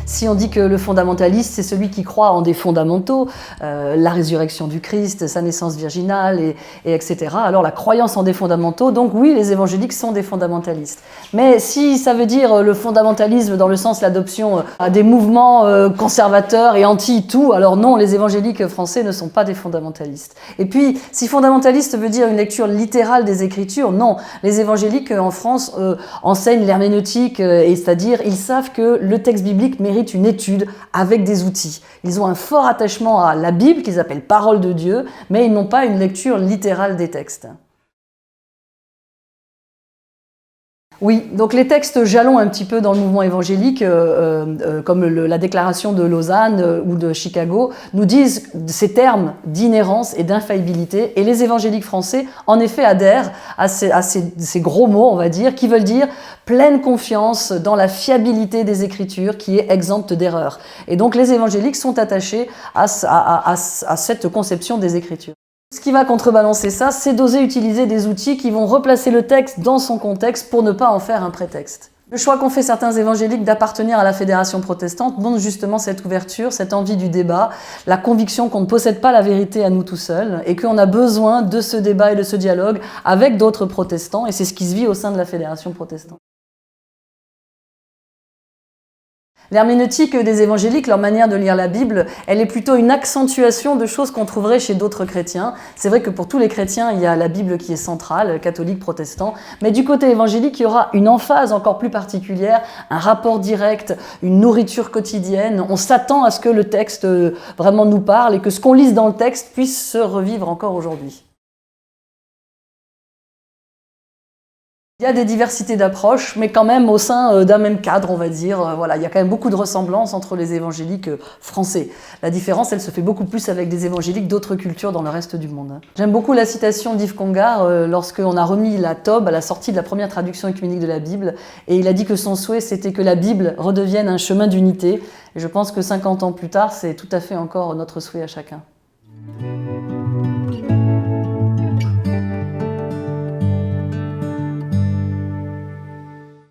Si on dit que le fondamentaliste, c'est celui qui croit en des fondamentaux, la résurrection du Christ, sa naissance virginale, etc., alors la croyance en des fondamentaux, donc oui, les évangéliques sont des fondamentalistes. Mais si ça veut dire le fondamentalisme dans le sens l'adoption à des mouvements conservateurs et anti-tout, alors non, les évangéliques français ne sont pas des fondamentalistes. Et puis, si fondamentaliste veut dire une lecture littérale des Écritures, non, les évangéliques en France enseignent l'herméneutique, c'est-à-dire ils savent que le texte biblique mérite une étude avec des outils. Ils ont un fort attachement à la Bible, qu'ils appellent parole de Dieu, mais ils n'ont pas une lecture littérale des textes. Oui, donc les textes jalons un petit peu dans le mouvement évangélique, comme la déclaration de Lausanne ou de Chicago, nous disent ces termes d'inhérence et d'infaillibilité, et les évangéliques français, en effet, adhèrent à ces gros mots, on va dire, qui veulent dire pleine confiance dans la fiabilité des Écritures, qui est exempte d'erreur. Et donc les évangéliques sont attachés à cette conception des Écritures. Ce qui va contrebalancer ça, c'est d'oser utiliser des outils qui vont replacer le texte dans son contexte pour ne pas en faire un prétexte. Le choix qu'ont fait certains évangéliques d'appartenir à la fédération protestante montre justement cette ouverture, cette envie du débat, la conviction qu'on ne possède pas la vérité à nous tout seuls et qu'on a besoin de ce débat et de ce dialogue avec d'autres protestants, et c'est ce qui se vit au sein de la fédération protestante. L'herméneutique des évangéliques, leur manière de lire la Bible, elle est plutôt une accentuation de choses qu'on trouverait chez d'autres chrétiens. C'est vrai que pour tous les chrétiens, il y a la Bible qui est centrale, catholique, protestant, mais du côté évangélique, il y aura une emphase encore plus particulière, un rapport direct, une nourriture quotidienne. On s'attend à ce que le texte vraiment nous parle et que ce qu'on lise dans le texte puisse se revivre encore aujourd'hui. Il y a des diversités d'approches, mais quand même au sein d'un même cadre, on va dire. Voilà, il y a quand même beaucoup de ressemblances entre les évangéliques français. La différence, elle se fait beaucoup plus avec des évangéliques d'autres cultures dans le reste du monde. J'aime beaucoup la citation d'Yves Congar lorsqu'on a remis la Tobe à la sortie de la première traduction œcuménique de la Bible, et il a dit que son souhait, c'était que la Bible redevienne un chemin d'unité. Et je pense que 50 ans plus tard, c'est tout à fait encore notre souhait à chacun.